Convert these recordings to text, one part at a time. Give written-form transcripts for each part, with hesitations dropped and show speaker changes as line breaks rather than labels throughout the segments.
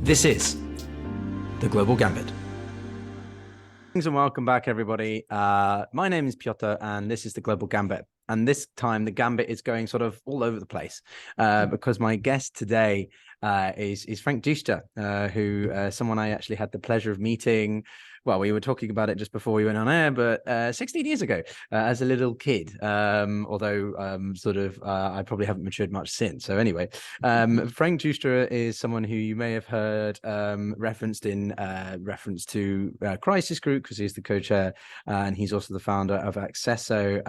This is the Global Gambit. Thanks and welcome back, everybody. My name is Piotr, and this is the Global Gambit. And this time, the Gambit is going sort of all over the place because my guest today is Frank Giustra, who someone I actually had the pleasure of meeting. Well, we were talking about it just before we went on air, but 16 years ago, as a little kid, although I probably haven't matured much since. So anyway, Frank Giustra is someone who you may have heard referenced in reference to Crisis Group, because he's the co-chair, and he's also the founder of Accesso.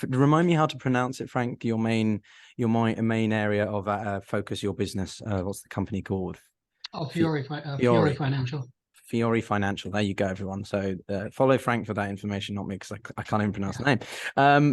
Remind me how to pronounce it, Frank. Your main area of focus, your business. What's the company called?
Oh, Fiore Financial.
Fiore Financial. There you go, everyone. So follow Frank for that information, not me, because I can't even pronounce the name.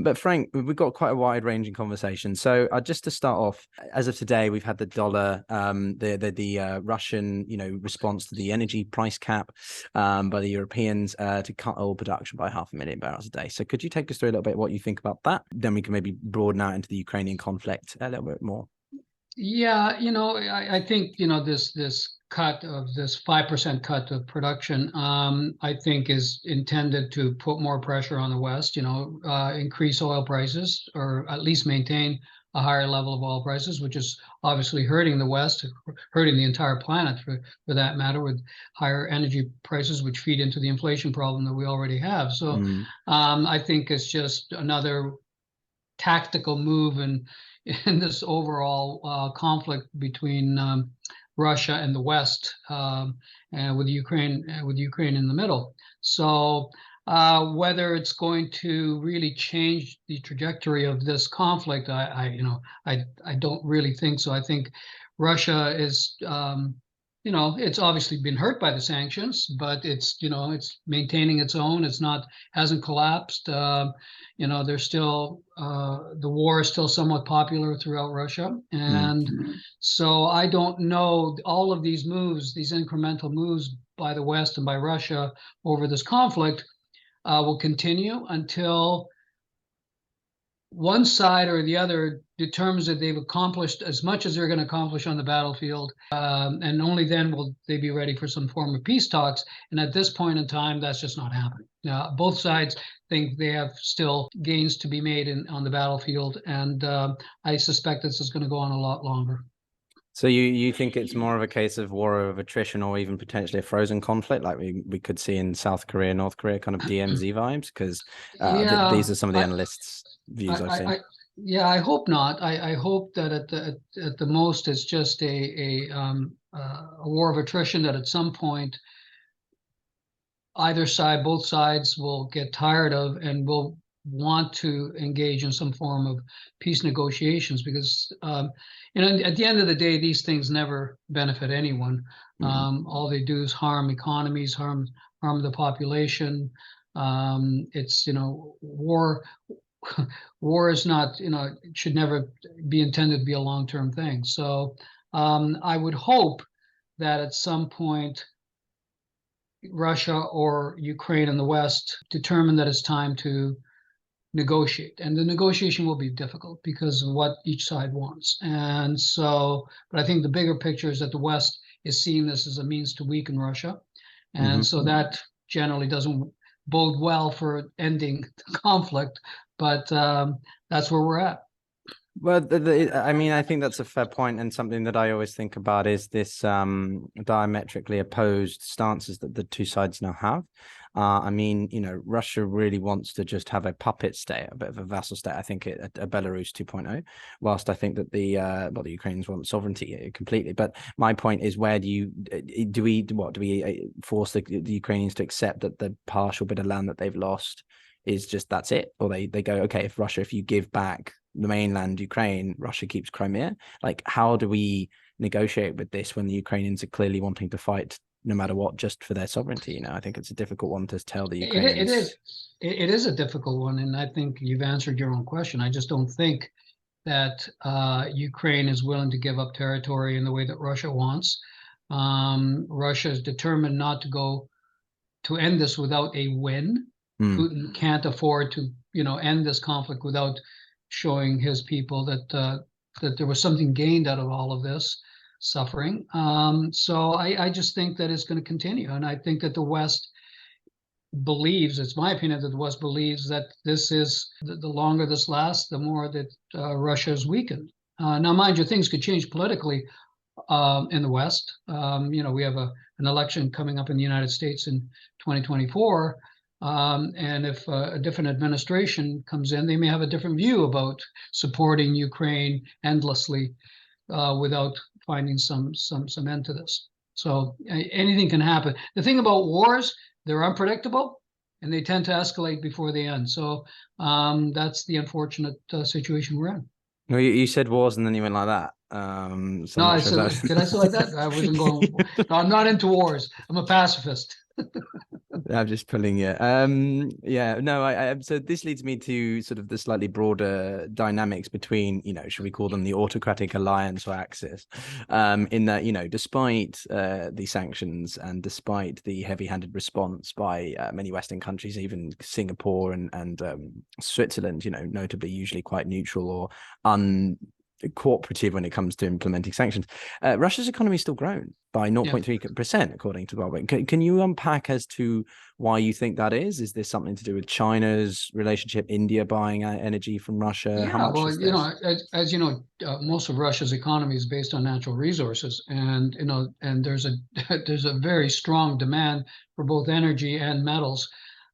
But Frank, we've got quite a wide-ranging conversation. So just to start off, as of today, we've had the dollar, the Russian, response to the energy price cap by the Europeans to cut oil production by 500,000 barrels a day. So could you take us through a little bit what you think about that? Then we can maybe broaden out into the Ukrainian conflict a little bit more.
Yeah, I think this cut of this 5% cut of production, I think is intended to put more pressure on the West. Increase oil prices, or at least maintain a higher level of oil prices, which is obviously hurting the West, hurting the entire planet for that matter, with higher energy prices, which feed into the inflation problem that we already have. So I think it's just another tactical move in this overall conflict between Russia and the West, and with Ukraine in the middle. So whether it's going to really change the trajectory of this conflict, I don't really think so. I think Russia is, it's obviously been hurt by the sanctions, but it's maintaining its own. Hasn't collapsed. There's still the war is still somewhat popular throughout Russia, and so I don't know, all of these moves, these incremental moves by the West and by Russia over this conflict will continue until one side or the other determines that they've accomplished as much as they're going to accomplish on the battlefield, and only then will they be ready for some form of peace talks. And at this point in time, that's just not happening. Now, both sides think they have still gains to be made on the battlefield, and I suspect this is going to go on a lot longer.
So you think it's more of a case of war of attrition, or even potentially a frozen conflict, like we could see in South Korea, North Korea, kind of DMZ vibes? Because these are some of the analysts' views I've seen.
I hope not. I hope that at the most it's just a war of attrition, that at some point either side, both sides, will get tired of and will want to engage in some form of peace negotiations, because at the end of the day, these things never benefit anyone. All they do is harm economies, harm the population. It's war is not, it should never be intended to be a long-term thing. So I would hope that at some point Russia or Ukraine and the West determine that it's time to negotiate, and the negotiation will be difficult because of what each side wants. And so, but I think the bigger picture is that the West is seeing this as a means to weaken Russia, and so that generally doesn't bode well for ending the conflict. But that's where we're at.
Well, I think that's a fair point, and something that I always think about is this diametrically opposed stances that the two sides now have. Russia really wants to just have a puppet state, a bit of a vassal state. I think a Belarus 2.0, whilst I think that the Ukrainians want sovereignty completely. But my point is, where do we force the Ukrainians to accept that the partial bit of land that they've lost is just, that's it? Or they go, okay, if you give back the mainland Ukraine, Russia keeps Crimea. Like, how do we negotiate with this when the Ukrainians are clearly wanting to fight no matter what, just for their sovereignty? I think it's a difficult one to tell the Ukrainians.
It is a difficult one, and I think you've answered your own question. I just don't think that Ukraine is willing to give up territory in the way that Russia wants. Russia is determined not to end this without a win. Putin can't afford to, end this conflict without showing his people that there was something gained out of all of this. suffering. So I just think that it's going to continue. And I think that the West believes, it's my opinion that the West believes that this is, the longer this lasts, the more that Russia is weakened. Now, mind you, things could change politically in the West. We have an election coming up in the United States in 2024. And if a different administration comes in, they may have a different view about supporting Ukraine endlessly without finding some end to this. So anything can happen. The thing about wars, they're unpredictable and they tend to escalate before they end. So that's the unfortunate situation we're in.
No, you said wars and then you went like that. So I'm
No,
not
I
sure if
said,
that's
did I say like that? I wasn't going. No, I'm not into wars. I'm a pacifist.
I'm just pulling you. Yeah, no, so this leads me to sort of the slightly broader dynamics between, should we call them the autocratic alliance or axis? In that, despite the sanctions and despite the heavy-handed response by many Western countries, even Singapore and Switzerland, notably usually quite neutral or cooperative when it comes to implementing sanctions. Russia's economy is still grown by 0.3%, according to the World Bank. Can you unpack as to why you think that is? Is this something to do with China's relationship, India buying energy from Russia? How much is this?
As you know, most of Russia's economy is based on natural resources, and and there's a there's a very strong demand for both energy and metals,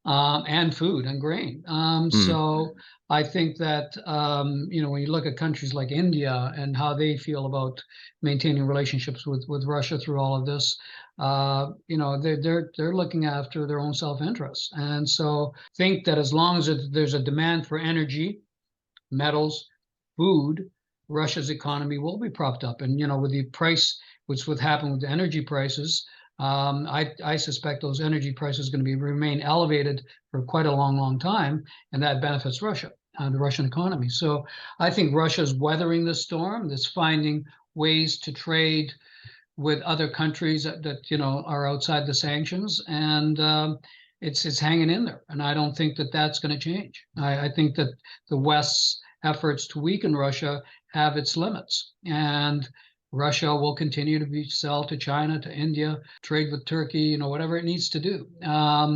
and food and grain. So I think that when you look at countries like India and how they feel about maintaining relationships with Russia through all of this, they're looking after their own self-interest. And so think that as long as there's a demand for energy, metals, food, Russia's economy will be propped up. And with the price, which would happen with the energy prices, I suspect those energy prices are going to remain elevated for quite a long time, and that benefits Russia, the Russian economy. So I think Russia is weathering the storm. That's finding ways to trade with other countries that are outside the sanctions, and it's hanging in there. And I don't think that that's going to change. I think that the West's efforts to weaken Russia have its limits, and Russia will continue to sell to China, to India, trade with Turkey, whatever it needs to do.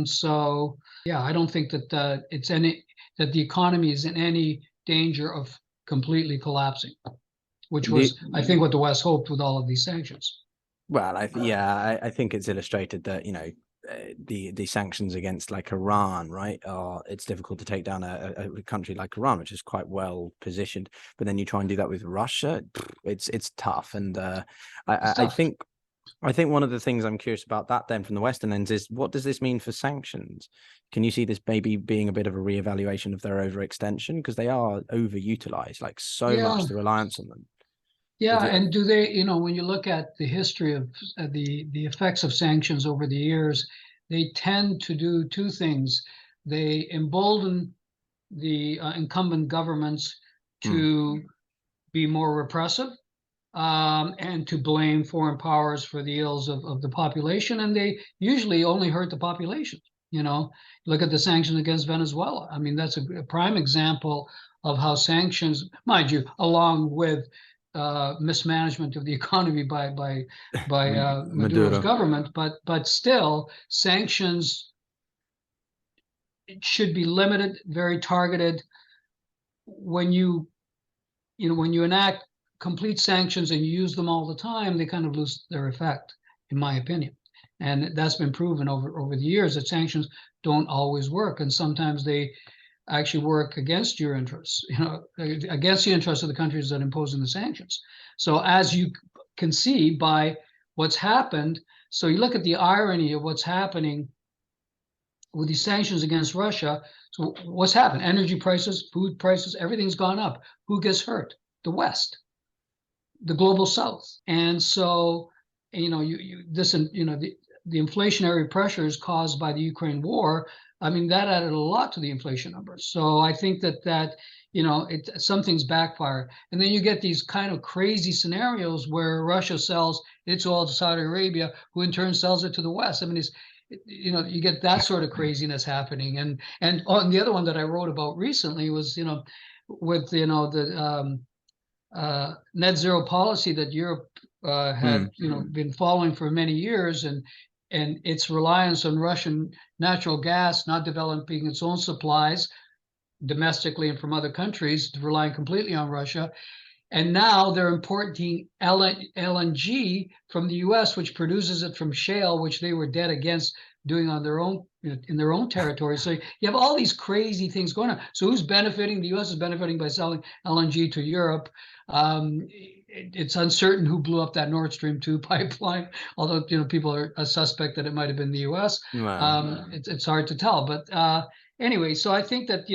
So yeah, I don't think that that the economy is in any danger of completely collapsing, which was, I think, what the West hoped with all of these sanctions.
Well, I think it's illustrated that the sanctions against like Iran, right? It's difficult to take down a country like Iran, which is quite well positioned. But then you try and do that with Russia, it's tough. And I think one of the things I'm curious about that then from the Western lens is, what does this mean for sanctions? Can you see this maybe being a bit of a reevaluation of their overextension, because they are overutilized, like so much the reliance on them?
Yeah, and do they, when you look at the history of the effects of sanctions over the years, they tend to do two things. They embolden the incumbent governments to be more repressive, and to blame foreign powers for the ills of the population, and they usually only hurt the population. Look at the sanctions against Venezuela. I mean, that's a prime example of how sanctions, mind you, along with mismanagement of the economy by Maduro's government, but still, sanctions should be limited, very targeted. When you enact complete sanctions and you use them all the time, they kind of lose their effect, in my opinion. And that's been proven over the years that sanctions don't always work, and sometimes they actually work against your interests, against the interests of the countries that are imposing the sanctions. So as you can see by what's happened, so you look at the irony of what's happening with these sanctions against Russia. So what's happened? Energy prices, food prices, everything's gone up. Who gets hurt? The West, the global South. And so, the inflationary pressures caused by the Ukraine war, I mean, that added a lot to the inflation numbers. So I think that something's backfired. And then you get these kind of crazy scenarios where Russia sells its oil to Saudi Arabia, who in turn sells it to the West. I mean, you get that sort of craziness happening. And on the other one that I wrote about recently was, with the net zero policy that Europe have been following for many years, and its reliance on Russian natural gas, not developing its own supplies domestically and from other countries, relying completely on Russia. And now they're importing LNG from the U.S., which produces it from shale, which they were dead against doing on their own, in their own territory. So you have all these crazy things going on. So who's benefiting? The U.S. is benefiting by selling LNG to Europe. It's uncertain who blew up that Nord Stream 2 pipeline, although people are a suspect that it might have been the U.S.
Wow.
It's hard to tell. But anyway, so I think that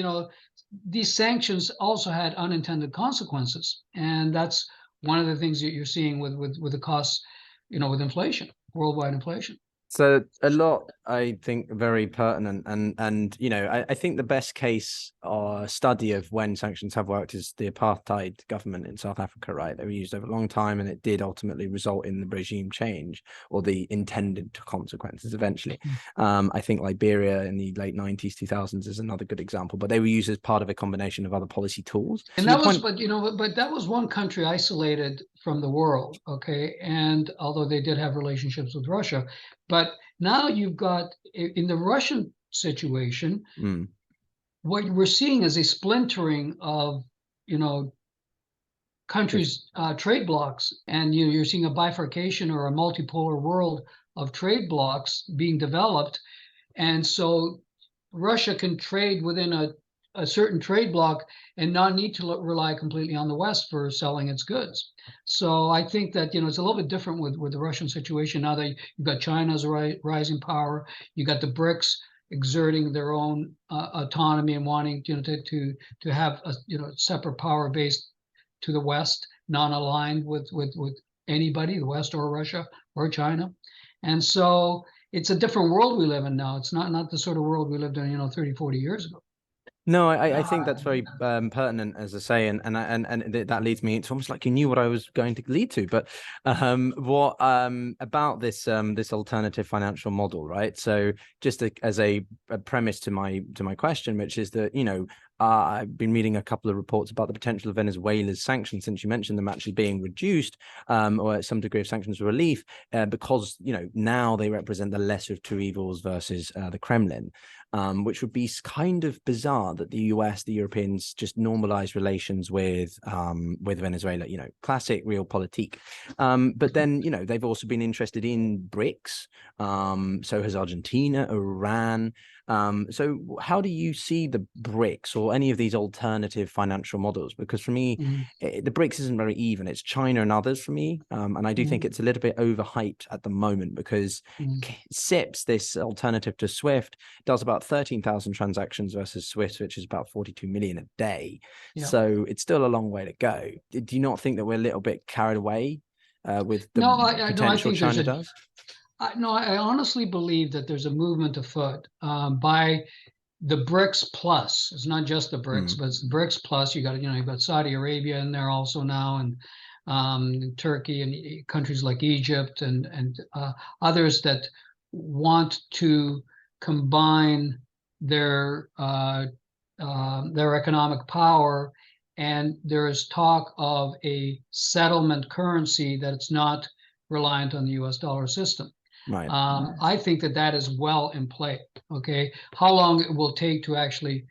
these sanctions also had unintended consequences, and that's one of the things that you're seeing with the costs, with inflation, worldwide inflation.
So a lot, I think, very pertinent, and I think the best case or study of when sanctions have worked is the apartheid government in South Africa, right? They were used over a long time, and it did ultimately result in the regime change or the intended consequences eventually. I think Liberia in the late 90s, 2000s is another good example, but they were used as part of a combination of other policy tools.
And that was, but that was one country isolated from the world, okay? And although they did have relationships with Russia, but now you've got, in the Russian situation, what we're seeing is a splintering of, countries' trade blocks, and you're seeing a bifurcation or a multipolar world of trade blocks being developed, and so Russia can trade within a certain trade block and not need to rely completely on the West for selling its goods. So I think that it's a little bit different with the Russian situation now that you've got China as a rising power, you got the BRICS exerting their own autonomy and wanting to have a separate power base to the West, non-aligned with anybody, the West or Russia or China, and so it's a different world we live in now. It's not the sort of world we lived in 30, 40 years ago.
No, I think that's very pertinent, as I say, and that leads me. It's almost like you knew what I was going to lead to. But what about this this alternative financial model, right? So just as a premise to my question, which is that I've been reading a couple of reports about the potential of Venezuela's sanctions, since you mentioned them actually being reduced, or some degree of sanctions relief, because now they represent the lesser of two evils versus the Kremlin. Which would be kind of bizarre that the US, the Europeans, just normalize relations with Venezuela. Classic realpolitik. But then they've also been interested in BRICS. So has Argentina, Iran. So how do you see the BRICS or any of these alternative financial models? Because for me, the BRICS isn't very even. It's China and others for me, and I do think it's a little bit overhyped at the moment because SIPS, this alternative to SWIFT, does about 13,000 transactions versus SWIFT, which is about 42 million a day. Yeah. So it's still a long way to go. Do you not think that we're a little bit carried away with the potential China does?
I honestly believe that there's a movement afoot by the BRICS Plus. It's not just the BRICS, but it's the BRICS Plus. You've got Saudi Arabia in there also now, and Turkey and countries like Egypt and others that want to combine their economic power. And there is talk of a settlement currency that's not reliant on the U.S. dollar system.
Right.
I think that is well in play. Okay, how long it will take to actually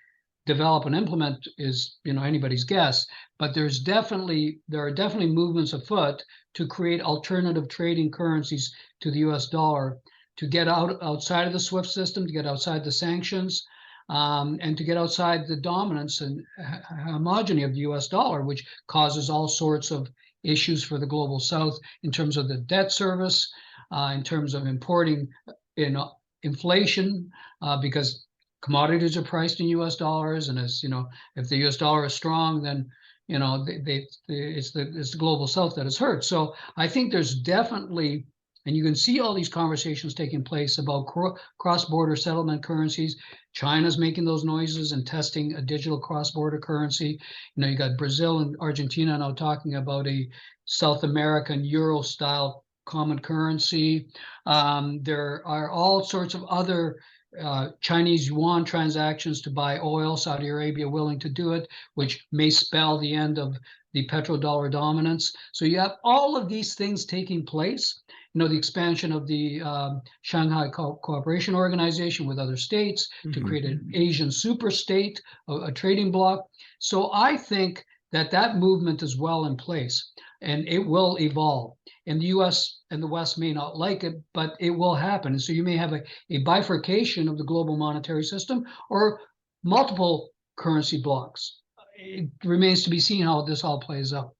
develop and implement is anybody's guess. But there are definitely movements afoot to create alternative trading currencies to the U.S. dollar, to get outside of the SWIFT system, to get outside the sanctions, and to get outside the dominance and homogeny of the U.S. dollar, which causes all sorts of issues for the global South in terms of the debt service, in terms of importing inflation, because commodities are priced in U.S. dollars, and as if the U.S. dollar is strong, then it's the global South that is hurt. So I think there's definitely, and you can see all these conversations taking place about cross-border settlement currencies. China's making those noises and testing a digital cross-border currency. You got Brazil and Argentina now talking about a South American Euro-style common currency. There are all sorts of other Chinese yuan transactions to buy oil, Saudi Arabia willing to do it, which may spell the end of the petrodollar dominance. So you have all of these things taking place. The expansion of the Shanghai Cooperation Organization with other states to create an Asian super state, a trading bloc. So I think that movement is well in place, and it will evolve. And the U.S. and the West may not like it, but it will happen. And so you may have a bifurcation of the global monetary system or multiple currency blocks. It remains to be seen how this all plays out.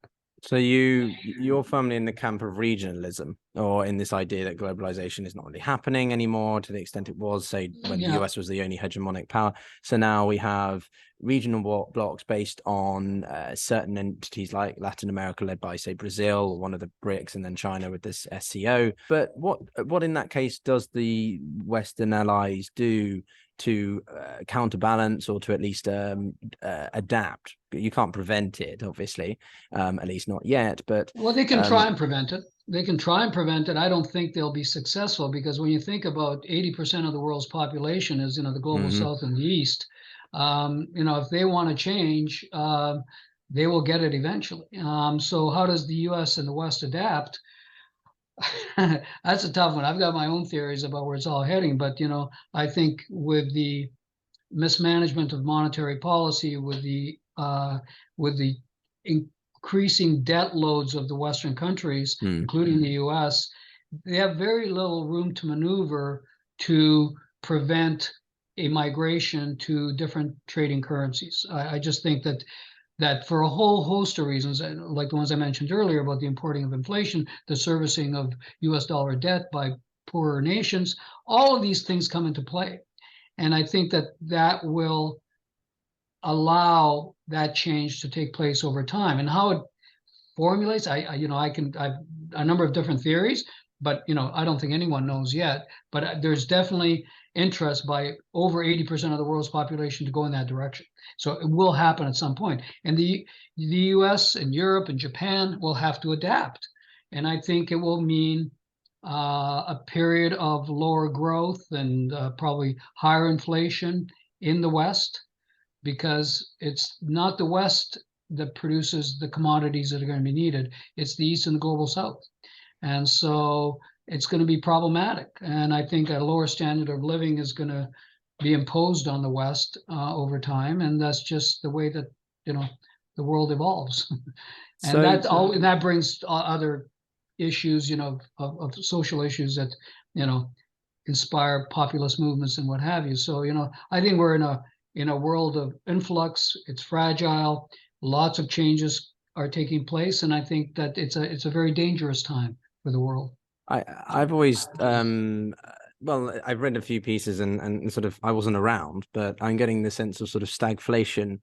So you're firmly in the camp of regionalism, or in this idea that globalization is not really happening anymore to the extent it was, say, when the US was the only hegemonic power. So now we have regional blocks based on certain entities like Latin America, led by, say, Brazil, one of the BRICS, and then China with this SCO. But what in that case does the Western allies do to counterbalance, or to at least adapt? You can't prevent it, obviously, at least not yet. But
well, they can try and prevent it. They can try and prevent it. I don't think they'll be successful, because when you think about 80% of the world's population is, the global South and the East, if they want to change, they will get it eventually. So how does the U.S. and the West adapt? That's a tough one. I've got my own theories about where it's all heading, but I think with the mismanagement of monetary policy, with the increasing debt loads of the Western countries, including the U.S., they have very little room to maneuver to prevent a migration to different trading currencies. I just think that for a whole host of reasons, like the ones I mentioned earlier about the importing of inflation, the servicing of US dollar debt by poorer nations, all of these things come into play. And I think that will allow that change to take place over time. And how it formulates, I've a number of different theories, but I don't think anyone knows yet. But there's definitely interest by over 80% of the world's population to go in that direction. So it will happen at some point. And the US and Europe and Japan will have to adapt. And I think it will mean a period of lower growth and probably higher inflation in the West, because it's not the West that produces the commodities that are going to be needed. It's the East and the global South. And so it's going to be problematic. And I think a lower standard of living is going to be imposed on the West over time. And that's just the way that, the world evolves. And that brings other issues, of social issues that, inspire populist movements and what have you. So, I think we're in a world of influx. It's fragile. Lots of changes are taking place. And I think that it's a very dangerous time for the world.
I've always I've read a few pieces and sort of, I wasn't around, but I'm getting the sense of sort of stagflation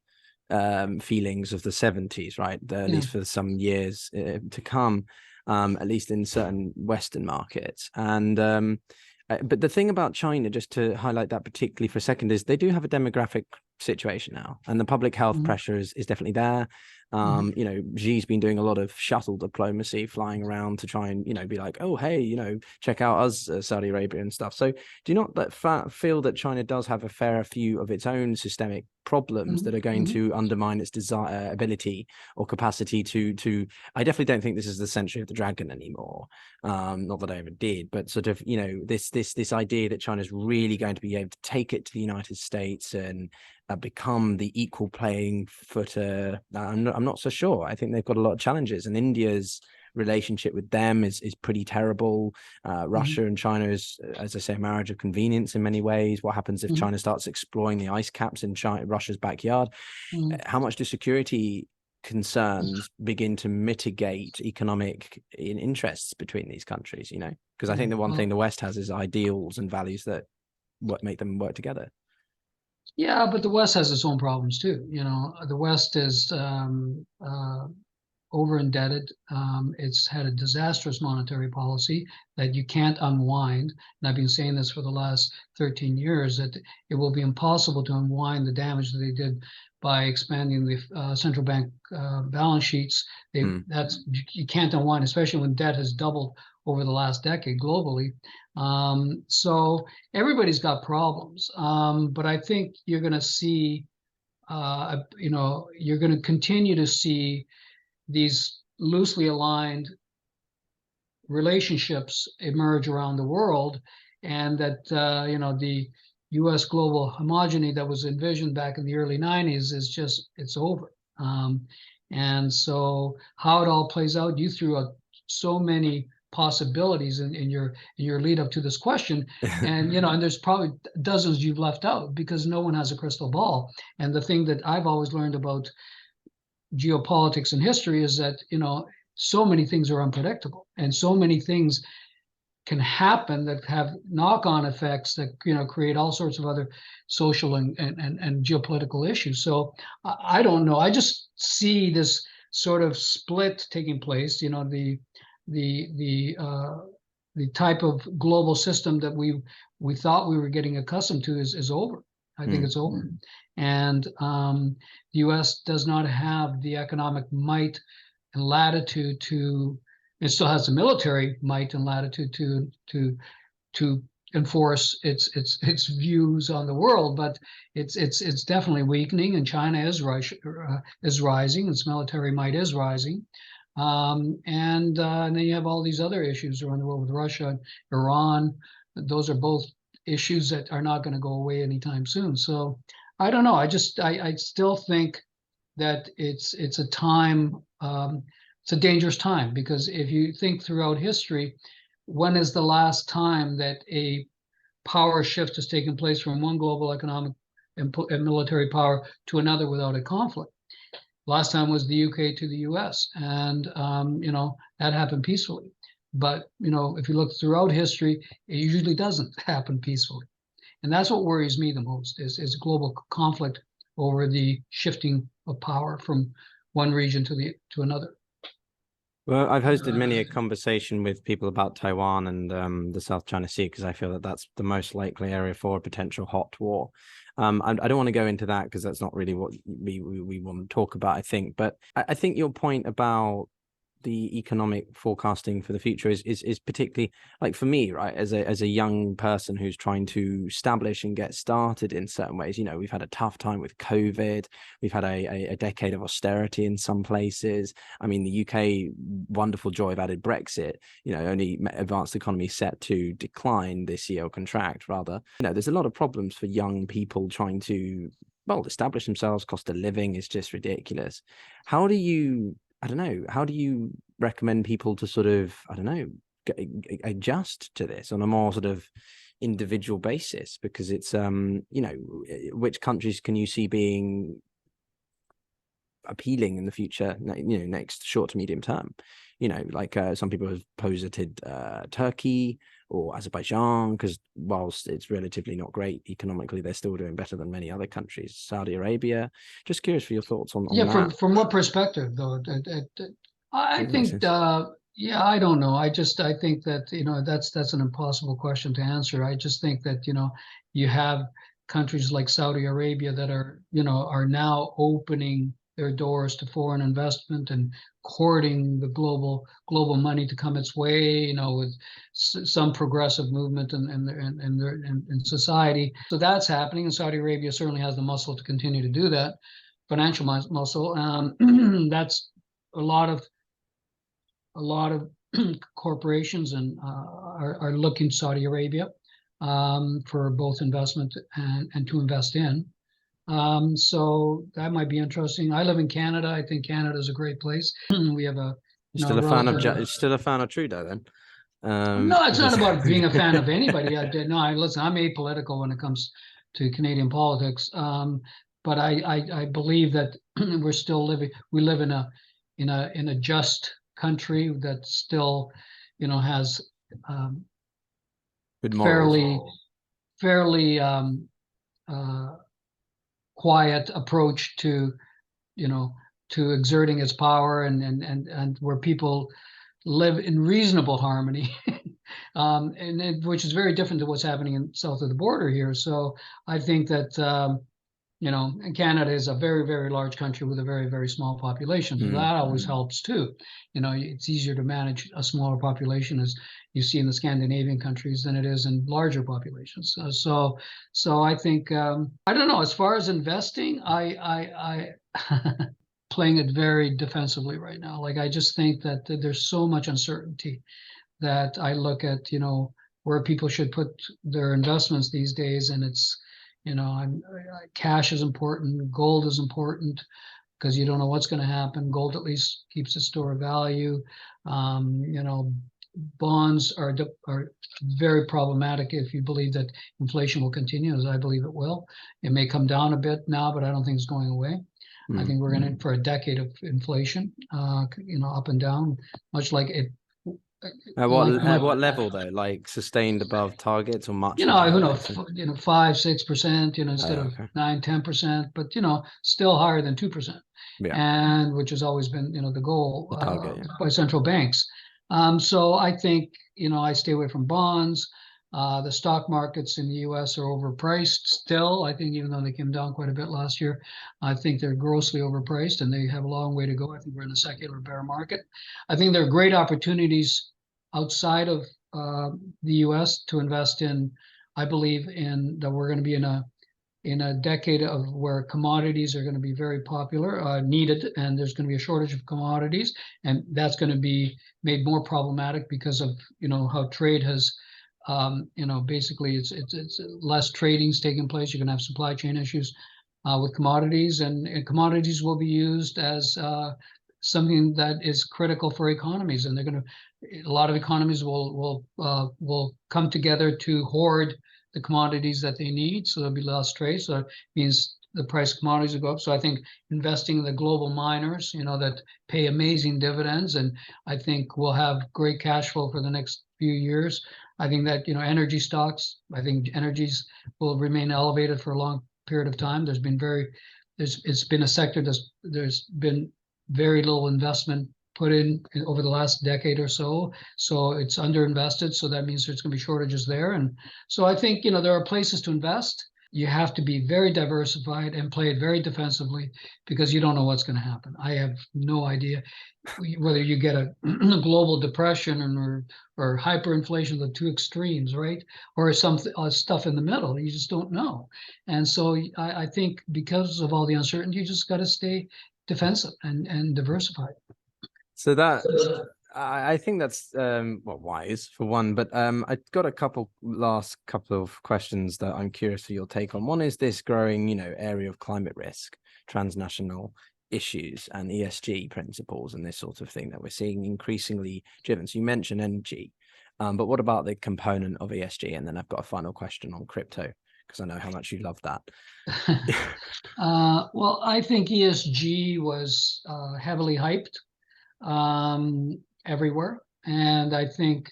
feelings of the 70s, right? At least for some years to come, at least in certain Western markets. And but the thing about China, just to highlight that particularly for a second, is they do have a demographic situation now, and the public health pressure is definitely there. Xi's been doing a lot of shuttle diplomacy, flying around to try and, be like, oh, hey, check out us, Saudi Arabia and stuff. So do you not feel that China does have a fair few of its own systemic problems that are going to undermine its ability or capacity to I definitely don't think this is the century of the dragon anymore. Not that I ever did, but sort of, this idea that China's really going to be able to take it to the United States and become the equal playing footer. I'm not so sure. I think they've got a lot of challenges, and India's relationship with them is pretty terrible. Russia and China is, as I say, a marriage of convenience in many ways. What happens if China starts exploring the ice caps in Russia's backyard? How much do security concerns begin to mitigate economic interests between these countries? Because I think the one thing the West has is ideals and values that make them work together.
Yeah, but the West has its own problems too. The West is over indebted. It's had a disastrous monetary policy that you can't unwind. And I've been saying this for the last 13 years, that it will be impossible to unwind the damage that they did by expanding the central bank balance sheets. You can't unwind, especially when debt has doubled over the last decade globally. So everybody's got problems. But I think you're going to see, you're going to continue to see these loosely aligned relationships emerge around the world, and that the U.S. global homogeny that was envisioned back in the early 90s it's over. And so how it all plays out, you threw out so many possibilities in your lead up to this question, and and there's probably dozens you've left out because no one has a crystal ball. And the thing that I've always learned about geopolitics and history is that so many things are unpredictable, and so many things can happen that have knock-on effects that create all sorts of other social and geopolitical issues. So I don't know. I just see this sort of split taking place. The type of global system that we thought we were getting accustomed to is over. I think it's over. And the U.S. does not have the economic might and latitude to. It still has the military might and latitude to enforce its views on the world, but it's definitely weakening. And China is rising. Its military might is rising, and then you have all these other issues around the world with Russia, Iran. Those are both issues that are not going to go away anytime soon. So I don't know. I still think that it's a time. It's a dangerous time, because if you think throughout history, when is the last time that a power shift has taken place from one global economic and military power to another without a conflict? Last time was the UK to the US, and that happened peacefully. But if you look throughout history, it usually doesn't happen peacefully, and that's what worries me the most is global conflict over the shifting of power from one region to another.
Well, I've hosted many a conversation with people about Taiwan and the South China Sea, because I feel that that's the most likely area for a potential hot war. I don't want to go into that because that's not really what we want to talk about, I think. But I think your point about the economic forecasting for the future is particularly, like, for me, right, as a young person who's trying to establish and get started in certain ways. We've had a tough time with COVID. We've had a decade of austerity in some places. I mean, the UK, wonderful joy of added Brexit, only advanced economy set to decline this year, or contract rather. There's a lot of problems for young people trying to, well, establish themselves. Cost of living is just ridiculous. How do you recommend people to sort of, adjust to this on a more sort of individual basis? Because it's, which countries can you see being appealing in the future, next short to medium term? Some people have posited Turkey or Azerbaijan, because whilst it's relatively not great economically, they're still doing better than many other countries. Saudi Arabia. Just curious for your thoughts on that.
From what perspective, though? I think, I don't know. I think that that's an impossible question to answer. I just think that you have countries like Saudi Arabia that are now opening their doors to foreign investment and courting the global money to come its way, with some progressive movement in society. So that's happening, and Saudi Arabia certainly has the muscle to continue to do that, financial muscle. That's a lot of corporations and are looking to Saudi Arabia for both investment and to invest in. So that might be interesting. I live in Canada. I think Canada is a great place. We have
still a fan of Trudeau then?
No, it's not about being a fan of anybody. Listen, I'm apolitical when it comes to Canadian politics. But I believe that we live in a just country that still, has
good morals.
fairly quiet approach to exerting its power, and where people live in reasonable harmony, which is very different to what's happening in south of the border here. So I think that and Canada is a very, very large country with a very, very small population. So that always helps too. It's easier to manage a smaller population, as you see in the Scandinavian countries, than it is in larger populations. So I think, I don't know, as far as investing, I playing it very defensively right now. Like, I just think that there's so much uncertainty that I look at, where people should put their investments these days. And it's, cash is important, gold is important, because you don't know what's going to happen. Gold at least keeps a store of value. Bonds are very problematic if you believe that inflation will continue, as I believe it will. It may come down a bit now, but I don't think it's going away. I think we're in for a decade of inflation, up and down, much like it.
At what level though? Like sustained above targets or much?
Who knows, 5-6%, instead of 9-10%, but still higher than 2%.
Yeah.
And which has always been, the goal
The target,
by central banks. So I think, I stay away from bonds. The stock markets in the US are overpriced still. I think even though they came down quite a bit last year, I think they're grossly overpriced and they have a long way to go. I think we're in a secular bear market. I think there are great opportunities outside of the US to invest in. I believe that we're going to be in a decade of where commodities are going to be very popular, needed, and there's going to be a shortage of commodities, and that's going to be made more problematic because of how trade has, basically it's less trading's taking place. You're going to have supply chain issues with commodities, and commodities will be used as something that is critical for economies, and a lot of economies will come together to hoard the commodities that they need, so there'll be less trade. So that means the price of commodities will go up. So I think investing in the global miners, that pay amazing dividends, and I think we'll have great cash flow for the next few years. I think that energy stocks, I think energies will remain elevated for a long period of time. It's been a sector there's been very little investment put in over the last decade or so. So it's underinvested. So that means there's going to be shortages there. And so I think, there are places to invest. You have to be very diversified and play it very defensively because you don't know what's going to happen. I have no idea whether you get a global depression or hyperinflation, the two extremes, right? Or some stuff in the middle. You just don't know. And so I think because of all the uncertainty, you just got to stay defensive and diversified.
So I think that's wise for one, but I got a last couple of questions that I'm curious for your take on. One is this growing, area of climate risk, transnational issues, and ESG principles, and this sort of thing that we're seeing increasingly driven. So you mentioned energy, but what about the component of ESG? And then I've got a final question on crypto, because I know how much you love that.
Well, I think ESG was heavily hyped everywhere. And I think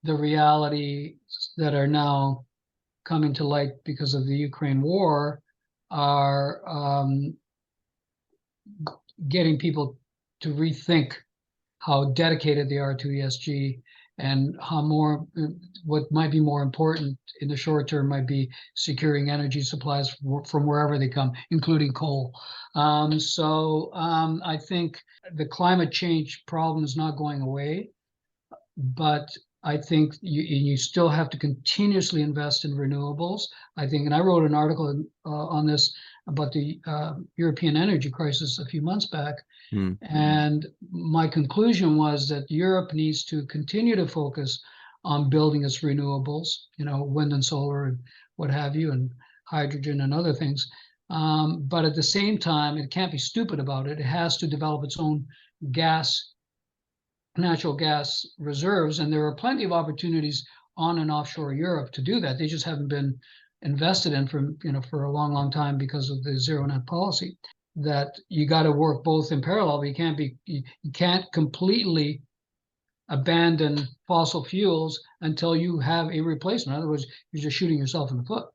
the reality that are now coming to light because of the Ukraine war are getting people to rethink how dedicated they are to ESG and what might be more important in the short term might be securing energy supplies from wherever they come, including coal. So I think the climate change problem is not going away, but I think you still have to continuously invest in renewables. I think, and I wrote an article on this about the European energy crisis a few months back. And my conclusion was that Europe needs to continue to focus on building its renewables, wind and solar and what have you, and hydrogen and other things. But at the same time, it can't be stupid about it. It has to develop its own natural gas reserves. And there are plenty of opportunities on and offshore Europe to do that. They just haven't been invested in for a long, long time because of the zero net policy. That you got to work both in parallel, but you can't completely abandon fossil fuels until you have a replacement. In other words, you're just shooting yourself in the foot.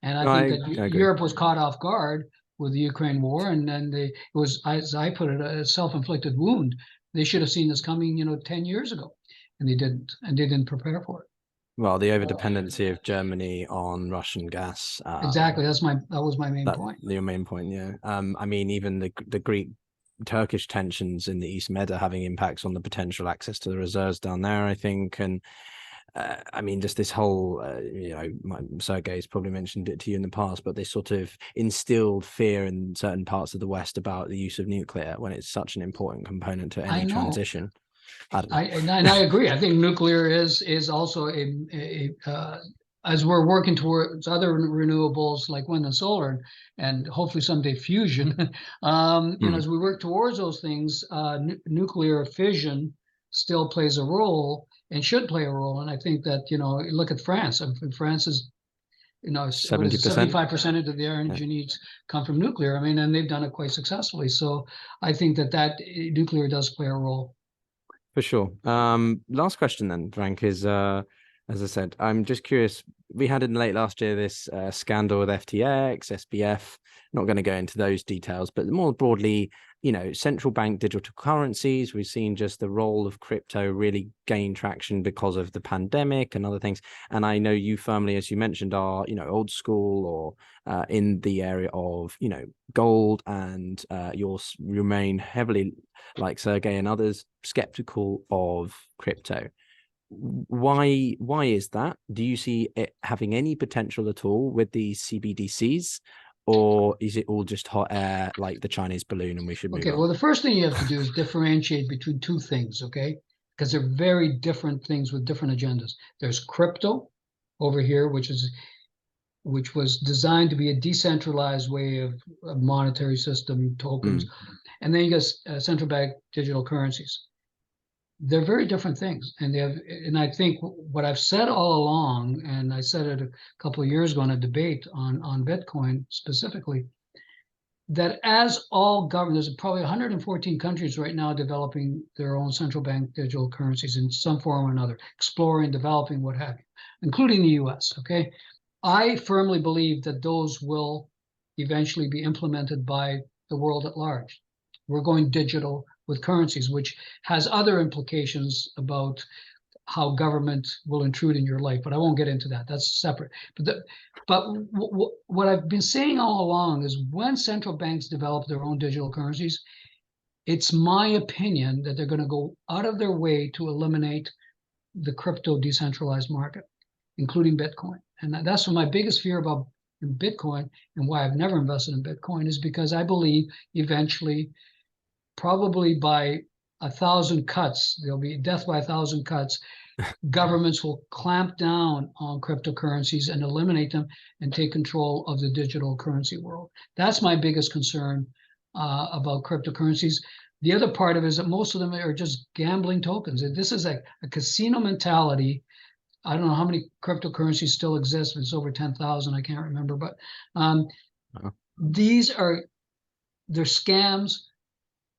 And I think that Europe was caught off guard with the Ukraine war, and then it was, as I put it, a self-inflicted wound. They should have seen this coming, 10 years ago, and they didn't prepare for it.
Well, the over-dependency of Germany on Russian gas.
Exactly. That was my main point.
Your main point, yeah. I mean, even the Greek-Turkish tensions in the East Med are having impacts on the potential access to the reserves down there, I think. And I mean, just this whole, Sergei's probably mentioned it to you in the past, but this sort of instilled fear in certain parts of the West about the use of nuclear when it's such an important component to any transition. I don't know.
And I agree. I think nuclear is also as we're working towards other renewables like wind and solar, and hopefully someday fusion. As we work towards those things, nuclear fission still plays a role and should play a role. And I think that look at France. I mean, France is 75% of their energy needs come from nuclear. I mean, and they've done it quite successfully. So I think that nuclear does play a role.
For sure. Last question then, Frank, is as I said, I'm just curious. We had in late last year this scandal with FTX, SBF. Not going to go into those details, but more broadly, central bank digital currencies. We've seen just the role of crypto really gain traction because of the pandemic and other things. And I know you firmly, as you mentioned, are old school or in the area of gold, and you remain heavily, like Sergey and others, skeptical of crypto. Why is that? Do you see it having any potential at all with these CBDCs, or is it all just hot air like the Chinese balloon and we should move on?
Well, the first thing you have to do is differentiate between two things, okay? Because they're very different things with different agendas. There's crypto over here, which was designed to be a decentralized way of monetary system, tokens. And then you got central bank digital currencies. They're very different things, and I think what I've said all along, and I said it a couple of years ago in a debate on Bitcoin specifically, that as all governments, there's probably 114 countries right now developing their own central bank digital currencies in some form or another, exploring, developing, what have you, including the US, okay? I firmly believe that those will eventually be implemented by the world at large. We're going digital with currencies, which has other implications about how government will intrude in your life, but I won't get into that. That's separate. But what I've been saying all along is when central banks develop their own digital currencies, it's my opinion that they're going to go out of their way to eliminate the crypto decentralized market, including Bitcoin. And that's what my biggest fear about Bitcoin, and why I've never invested in Bitcoin, is because I believe eventually, probably by 1,000 cuts, there'll be death by 1,000 cuts. Governments will clamp down on cryptocurrencies and eliminate them and take control of the digital currency world. That's my biggest concern about cryptocurrencies. The other part of it is that most of them are just gambling tokens. This is a casino mentality. I don't know how many cryptocurrencies still exist. It's over 10,000. I can't remember, but they're scams.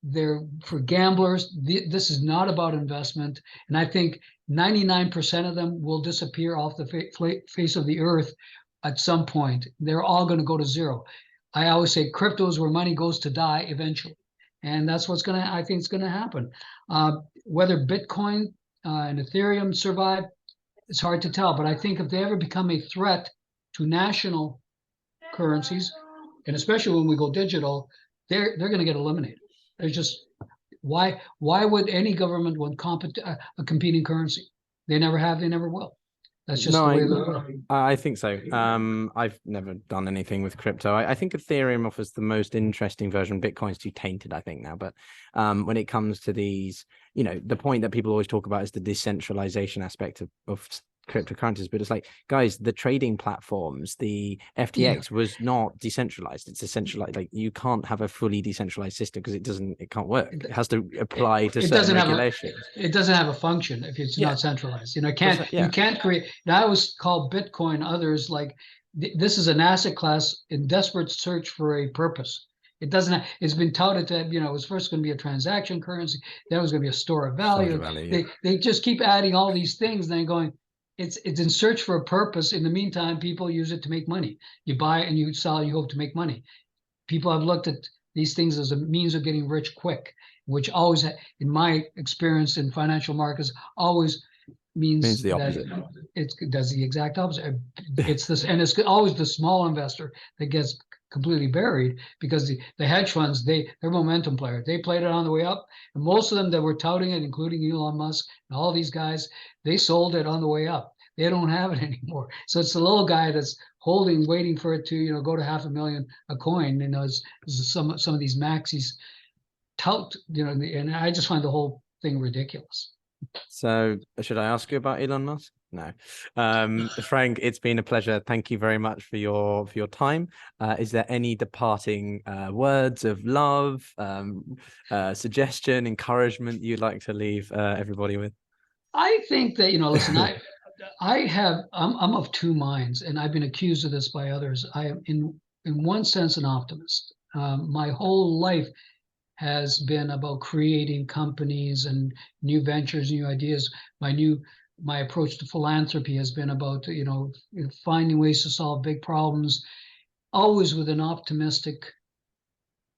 They're for gamblers. This is not about investment. And I think 99% of them will disappear off the face of the earth at some point. They're all going to go to zero. I always say crypto is where money goes to die eventually. And that's I think it's going to happen. Whether Bitcoin and Ethereum survive, it's hard to tell. But I think if they ever become a threat to national currencies, and especially when we go digital, they're going to get eliminated. There's just why would any government want a competing currency? They never have, they never will. That's just the way it works.
I think so. I've never done anything with crypto. I think Ethereum offers the most interesting version. Bitcoin's too tainted, I think, now. But when it comes to these, the point that people always talk about is the decentralization aspect of cryptocurrencies, but it's like, guys, the trading platforms, the FTX was not decentralized. It's decentralized. Like, you can't have a fully decentralized system because it can't work. It has to apply to certain regulations.
It doesn't have a function if it's not centralized. You can't create. And I always call Bitcoin, others, like this is an asset class in desperate search for a purpose. It doesn't. It's been touted that it was first going to be a transaction currency, then it was going to be a store of value. They just keep adding all these things, then going. It's in search for a purpose. In the meantime, people use it to make money. You buy and you sell, you hope to make money. People have looked at these things as a means of getting rich quick, which always, in my experience in financial markets, always means
the opposite.
that it does the exact opposite. It's this, and it's always the small investor that gets completely buried, because the hedge funds, they're momentum players. They played it on the way up, and most of them that were touting it, including Elon Musk and all these guys, they sold it on the way up. They don't have it anymore. So it's the little guy that's holding, waiting for it to, go to $500,000 a coin. As some of these maxis tout, and I just find the whole thing ridiculous.
So should I ask you about Elon Musk? No. Frank, it's been a pleasure. Thank you very much for your time. Is there any departing words of love, suggestion, encouragement you'd like to leave everybody with?
I think that, listen, I'm of two minds, and I've been accused of this by others. I am in one sense an optimist. My whole life has been about creating companies and new ventures, new ideas. My approach to philanthropy has been about, finding ways to solve big problems, always with an optimistic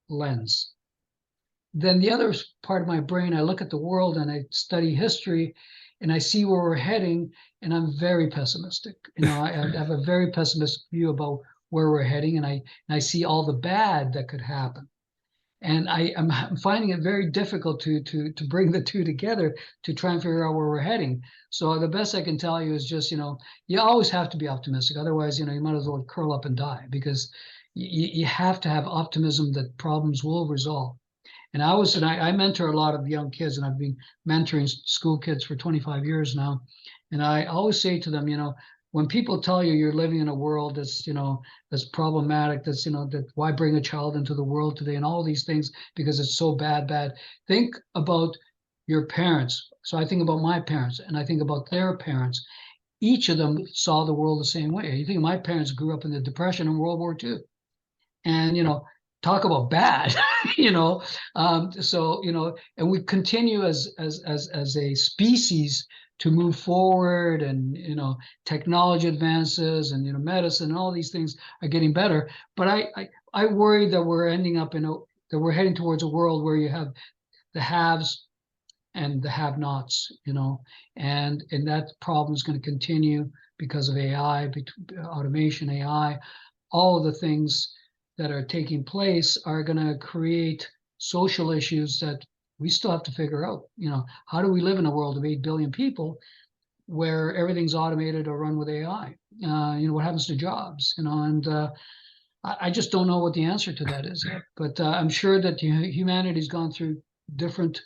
lens. Then the other part of my brain, I look at the world and I study history, and I see where we're heading, and I'm very pessimistic. I have a very pessimistic view about where we're heading, and I see all the bad that could happen. And I'm finding it very difficult to bring the two together to try and figure out where we're heading. So the best I can tell you is just, you always have to be optimistic. Otherwise, you might as well curl up and die, because you have to have optimism that problems will resolve. And I mentor a lot of young kids, and I've been mentoring school kids for 25 years now. And I always say to them, when people tell you you're living in a world that's, that's problematic, that's, that why bring a child into the world today and all these things because it's so bad, think about your parents. So I think about my parents, and I think about their parents. Each of them saw the world the same way. You think my parents grew up in the Depression and World War II. And, talk about bad, so, and we continue as a species to move forward, and technology advances, and medicine, and all these things are getting better. But I worry that we're ending up that we're heading towards a world where you have the haves and the have-nots, and that problem is going to continue because of AI, automation, AI, all of the things that are taking place are going to create social issues that we still have to figure out. How do we live in a world of 8 billion people where everything's automated or run with AI? What happens to jobs? And I just don't know what the answer to that is yet. But I'm sure that humanity's gone through different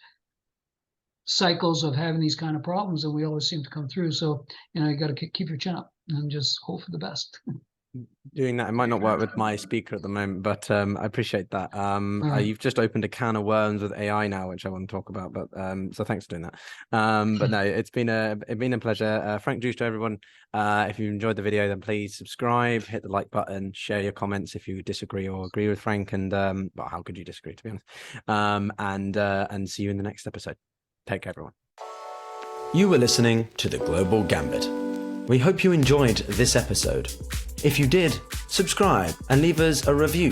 cycles of having these kind of problems, and we always seem to come through. So, you got to keep your chin up and just hope for the best.
Doing that, it might not work with my speaker at the moment, but I appreciate that. You've just opened a can of worms with AI now, which I want to talk about, but so thanks for doing that. But no, it's been a pleasure. Frank Giustra, everyone. If you enjoyed the video, then please subscribe, hit the like button, share your comments if you disagree or agree with Frank, and well, how could you disagree, to be honest? And see you in the next episode. Take care, everyone. You were listening to The Global Gambit. We hope you enjoyed this episode. If you did, subscribe and leave us a review.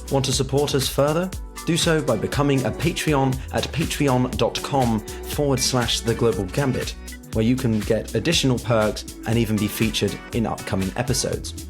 Want to support us further? Do so by becoming a Patreon at patreon.com/theglobalgambit, where you can get additional perks and even be featured in upcoming episodes.